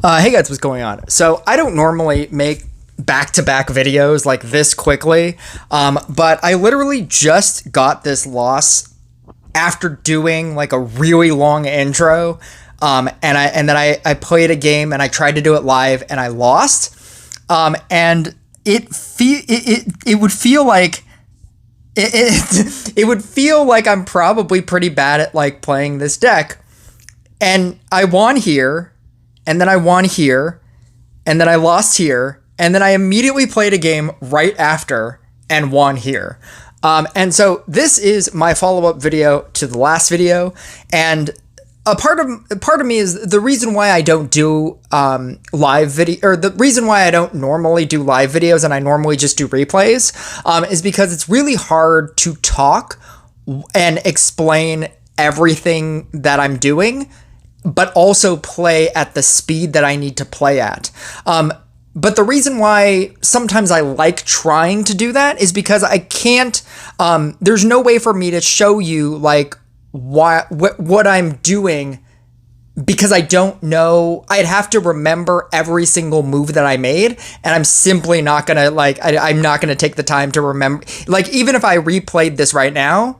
Hey guys, what's going on? So I don't normally make back-to-back videos like this quickly, but I literally just got this loss after doing like a really long intro, and then I played a game and I tried to do it live and I lost, and it would feel like it would feel like I'm probably pretty bad at like playing this deck, and I won here. And then I won here, and then I lost here, and then I immediately played a game right after and won here. And so this is my follow-up video to the last video, and a part of me is the reason why I don't do live video, or the reason why I don't normally do live videos and I normally just do replays, is because it's really hard to talk and explain everything that I'm doing, but also play at the speed that I need to play at. But the reason why sometimes I like trying to do that is because I can't, there's no way for me to show you like what I'm doing, because I don't know. I'd have to remember every single move that I made, and I'm simply not gonna I'm not gonna take the time to remember. Like, even if I replayed this right now,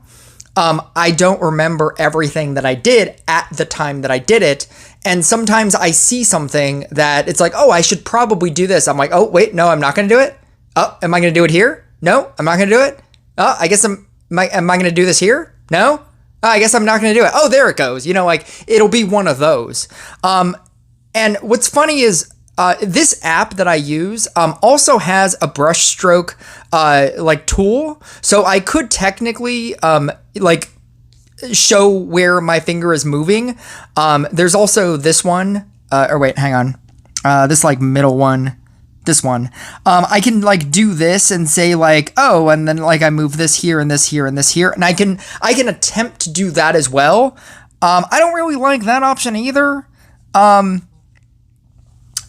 I don't remember everything that I did at the time that I did it. And sometimes I see something that it's like, oh, I should probably do this. I'm like, oh, wait, no, I'm not going to do it. Oh, am I going to do it here? No, I'm not going to do it. Oh, I guess am I going to do this here? No, oh, I guess I'm not going to do it. Oh, there it goes. You know, like it'll be one of those. And what's funny is, this app that I use also has a brush stroke like tool, so I could technically like show where my finger is moving. There's also this one, or wait, hang on, this like middle one, this one. I can like do this and say like, oh, and then like I move this here and this here and this here, and I can attempt to do that as well. I don't really like that option either.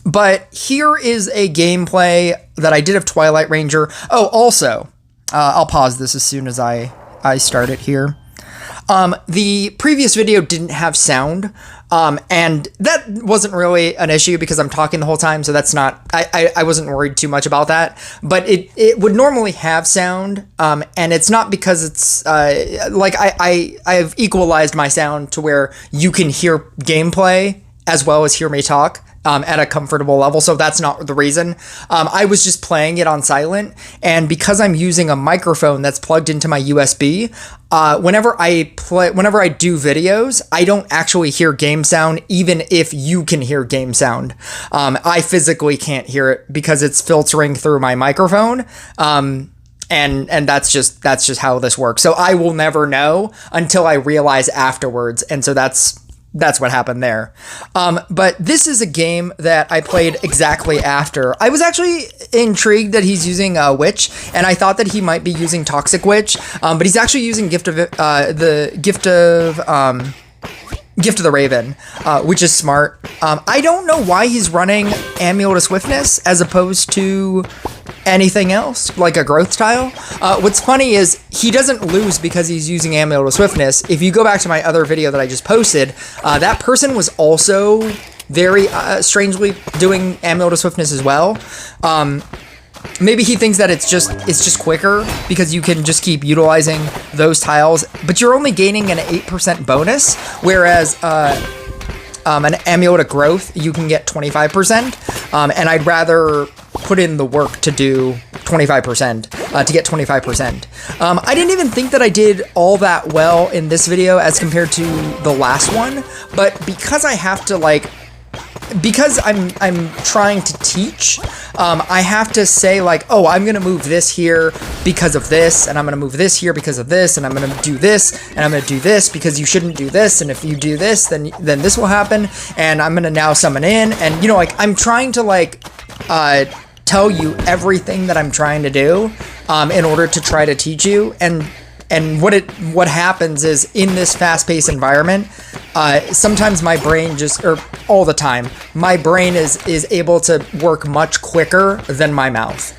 But here is a gameplay that I did of Twilight Ranger. Oh, also, I'll pause this as soon as I start it here. The previous video didn't have sound, and that wasn't really an issue because I'm talking the whole time, so that's not, I wasn't worried too much about that. But it would normally have sound, and it's not because it's, like, I've equalized my sound to where you can hear gameplay as well as hear me talk. At a comfortable level, so that's not the reason. I was just playing it on silent, and because I'm using a microphone that's plugged into my USB, whenever I do videos, I don't actually hear game sound, even if you can hear game sound. I physically can't hear it because it's filtering through my microphone. And that's just how this works. So I will never know until I realize afterwards, and so that's what happened there. But this is a game that I played exactly after. I was actually intrigued that he's using Witch, and I thought that he might be using Toxic Witch, but he's actually using Gift of the Raven, which is smart. I don't know why he's running Amulet of Swiftness as opposed to anything else, like a growth tile. What's funny is he doesn't lose because he's using Amulet of Swiftness. If you go back to my other video that I just posted, that person was also very strangely doing Amulet of Swiftness as well. Maybe he thinks that it's just quicker because you can just keep utilizing those tiles, but you're only gaining an 8% bonus, whereas an Amulet of Growth, you can get 25%, and I'd rather put in the work to do 25%, to get 25%. I didn't even think that I did all that well in this video as compared to the last one, but because I have to because I'm trying to teach, I have to say like, oh, I'm gonna move this here because of this, and I'm gonna move this here because of this, and I'm gonna do this, and I'm gonna do this because you shouldn't do this, and if you do this, then this will happen, and I'm gonna now summon in, and you know, like I'm trying to like tell you everything that I'm trying to do in order to try to teach you, and what happens is in this fast-paced environment, sometimes my brain or all the time, my brain is able to work much quicker than my mouth.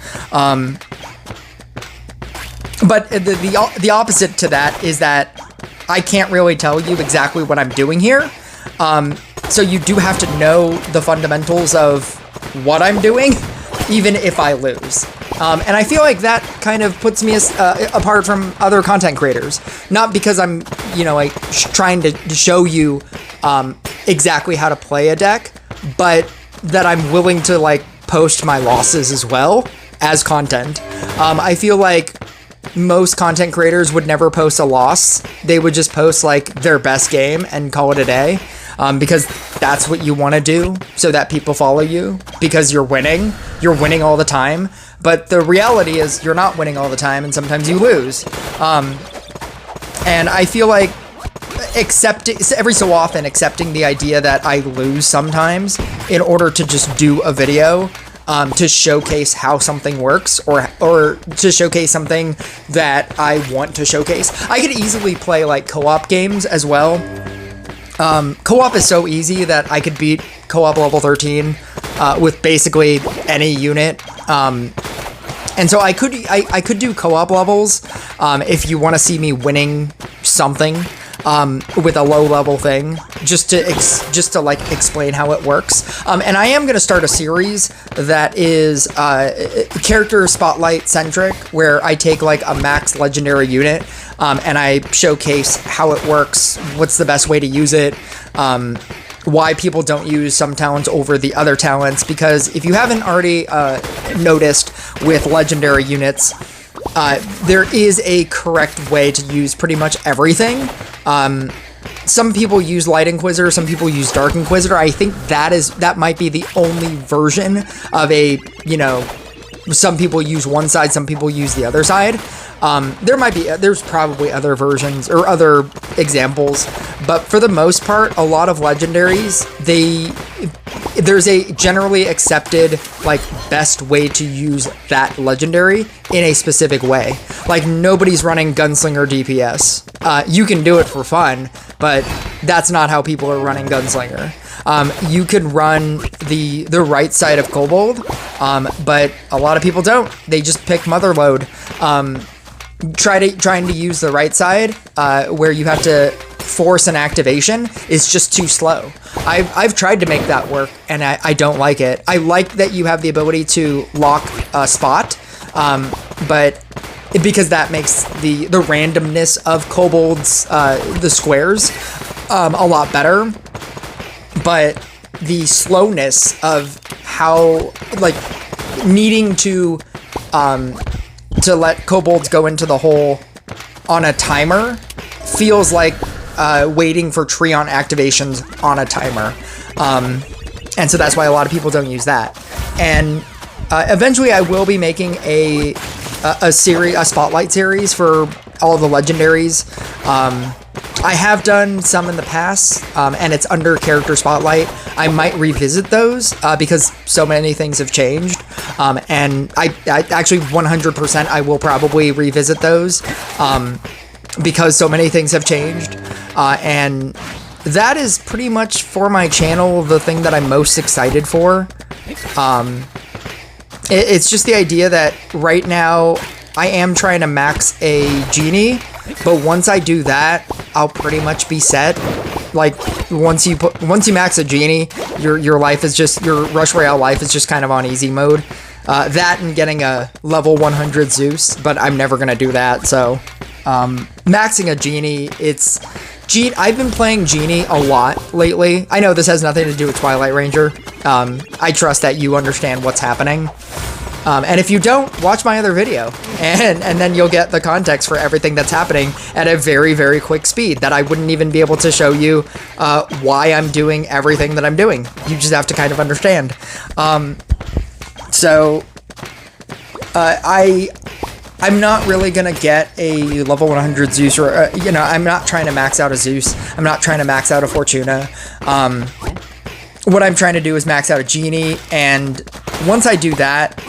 But the opposite to that is that I can't really tell you exactly what I'm doing here. So you do have to know the fundamentals of what I'm doing, even if I lose. And I feel like that kind of puts me apart from other content creators. Not because I'm, like trying to show you exactly how to play a deck, but that I'm willing to like post my losses as well as content. I feel like most content creators would never post a loss. They would just post like their best game and call it a day. Because that's what you want to do, so that people follow you, because you're winning all the time. But the reality is you're not winning all the time, and sometimes you lose. And I feel like every so often accepting the idea that I lose sometimes in order to just do a video, to showcase how something works, or to showcase something that I want to showcase. I could easily play like co-op games as well. Co-op is so easy that I could beat co-op level 13 with basically any unit. And so I could do co-op levels if you want to see me winning something with a low level thing, just to like explain how it works. And I am gonna start a series that is character spotlight centric, where I take like a max legendary unit and I showcase how it works, what's the best way to use it, why people don't use some talents over the other talents. Because if you haven't already noticed with legendary units, there is a correct way to use pretty much everything. Some people use Light Inquisitor, some people use Dark Inquisitor. I think that might be the only version of some people use one side, some people use the other side. There's probably other versions or other examples, but for the most part, a lot of legendaries, there's a generally accepted like best way to use that legendary in a specific way. Like nobody's running Gunslinger DPS. You can do it for fun, but that's not how people are running Gunslinger. You can run the right side of Kobold, but a lot of people don't. They just pick Motherload. Trying to use the right side, where you have to force an activation, is just too slow. I've tried to make that work, and I don't like it. I like that you have the ability to lock a spot, but because that makes the randomness of Kobold's the squares a lot better. But the slowness of how, like, needing to let kobolds go into the hole on a timer feels like waiting for Treant activations on a timer. And so that's why a lot of people don't use that. And eventually I will be making a spotlight series for all the legendaries. I have done some in the past, and it's under character spotlight. I might revisit those because so many things have changed, and I actually 100% I will probably revisit those because so many things have changed, and that is pretty much for my channel the thing that I'm most excited for. It's just the idea that right now I am trying to max a genie, but once I do that, I'll pretty much be set. Like once you max a genie, your life is just, your Rush Royale life is just kind of on easy mode. That and getting a level 100 Zeus, but I'm never gonna do that. So maxing a genie, I've been playing Genie a lot lately. I know this has nothing to do with Twilight Ranger. I trust that you understand what's happening. And if you don't, watch my other video, and then you'll get the context for everything that's happening at a very, very quick speed that I wouldn't even be able to show you why I'm doing everything that I'm doing. You just have to kind of understand. I'm not really gonna get a level 100 Zeus, or I'm not trying to max out a Zeus. I'm not trying to max out a Fortuna. What I'm trying to do is max out a Genie, and once I do that,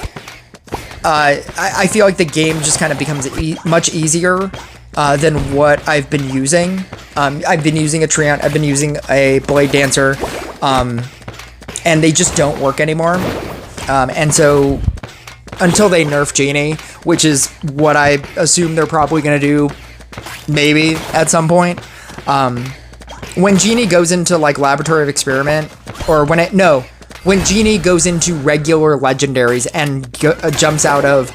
I feel like the game just kind of becomes much easier than what I've been using. I've been using a Treant, I've been using a Blade Dancer, and they just don't work anymore. And so until they nerf Genie, which is what I assume they're probably going to do maybe at some point, when Genie goes into like Laboratory of Experiment, or when Genie goes into regular legendaries and jumps out of,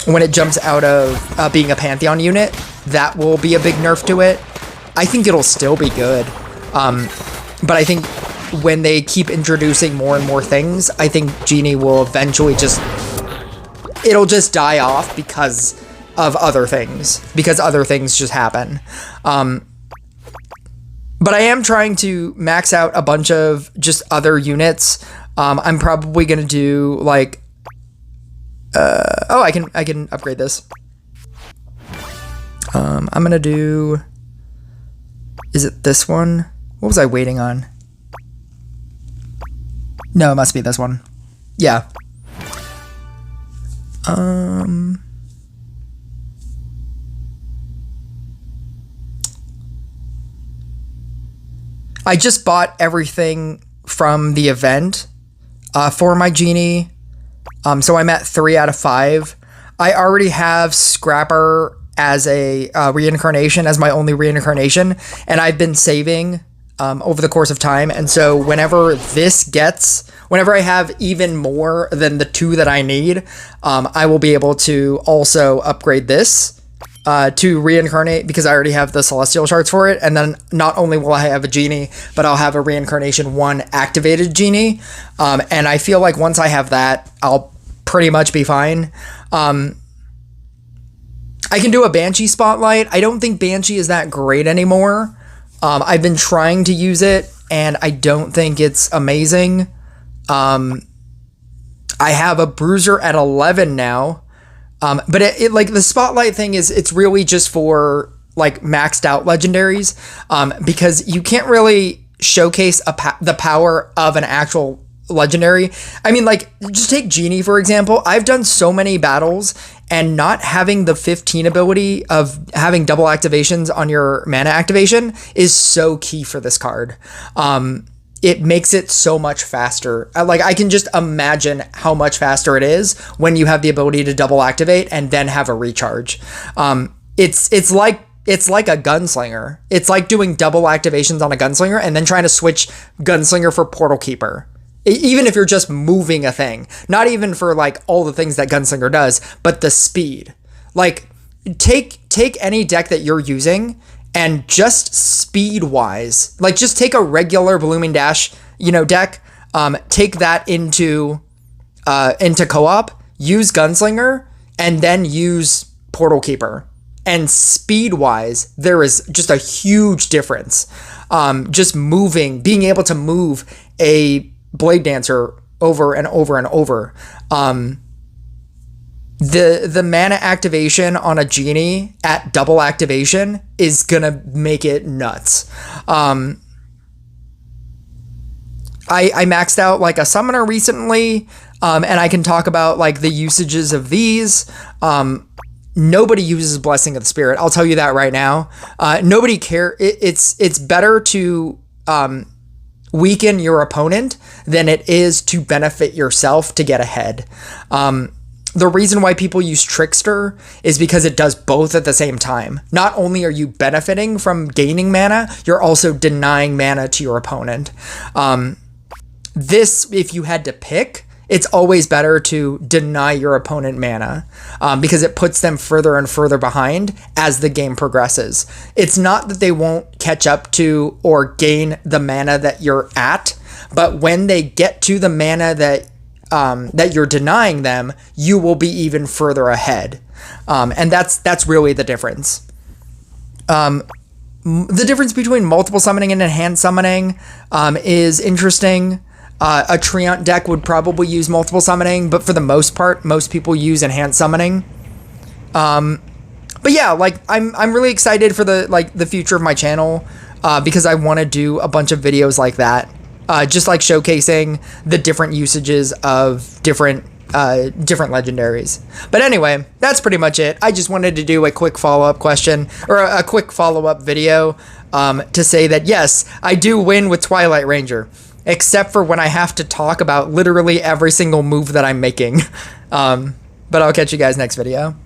when it jumps out of being a Pantheon unit, that will be a big nerf to it. I think it'll still be good, but I think when they keep introducing more and more things, I think Genie will eventually it'll just die off because of other things, because other things just happen. But I am trying to max out a bunch of just other units. I'm probably gonna do like, I can upgrade this. I'm gonna do, is it this one? What was I waiting on? No, it must be this one. Yeah. I just bought everything from the event for my Genie. So I'm at 3 out of 5. I already have Scrapper as a reincarnation, as my only reincarnation, and I've been saving over the course of time. And so whenever I have even more than the 2 that I need, I will be able to also upgrade this to reincarnate, because I already have the Celestial Shards for it. And then not only will I have a Genie, but I'll have a Reincarnation 1 activated Genie. And I feel like once I have that, I'll pretty much be fine. I can do a Banshee Spotlight. I don't think Banshee is that great anymore. I've been trying to use it, and I don't think it's amazing. I have a Bruiser at 11 now. But it like the Spotlight thing it's really just for like maxed out legendaries, because you can't really showcase the power of an actual legendary. I mean, like, just take Genie, for example. I've done so many battles, and not having the 15 ability of having double activations on your mana activation is so key for this card. It makes it so much faster. Like, I can just imagine how much faster it is when you have the ability to double activate and then have a recharge. It's like a gunslinger. It's like doing double activations on a gunslinger and then trying to switch gunslinger for Portal Keeper. Even if you're just moving a thing, not even for like all the things that gunslinger does, but the speed. Like, take any deck that you're using, and just speed wise, like, just take a regular Blooming Dash, deck, take that into co-op, use Gunslinger, and then use Portal Keeper. And speed wise, there is just a huge difference. Just being able to move a Blade Dancer over and over and over. The mana activation on a Genie at double activation is gonna make it nuts. I maxed out like a summoner recently, and I can talk about like the usages of these. Nobody uses Blessing of the Spirit. I'll tell you that right now. Nobody care. It's better to weaken your opponent than it is to benefit yourself to get ahead. The reason why people use Trickster is because it does both at the same time. Not only are you benefiting from gaining mana, you're also denying mana to your opponent. This, if you had to pick, it's always better to deny your opponent mana, because it puts them further and further behind as the game progresses. It's not that they won't catch up to or gain the mana that you're at, but when they get to the mana that you're denying them, you will be even further ahead. And that's really the difference. The difference between multiple summoning and enhanced summoning is interesting. A Treant deck would probably use multiple summoning, but for the most part, most people use enhanced summoning. But yeah, like, I'm really excited for the future of my channel, because I want to do a bunch of videos like that. Just like showcasing the different usages of different legendaries. But anyway, that's pretty much it. I just wanted to do a quick follow-up question, or a quick follow-up video, to say that yes, I do win with Twilight Ranger, except for when I have to talk about literally every single move that I'm making. But I'll catch you guys next video.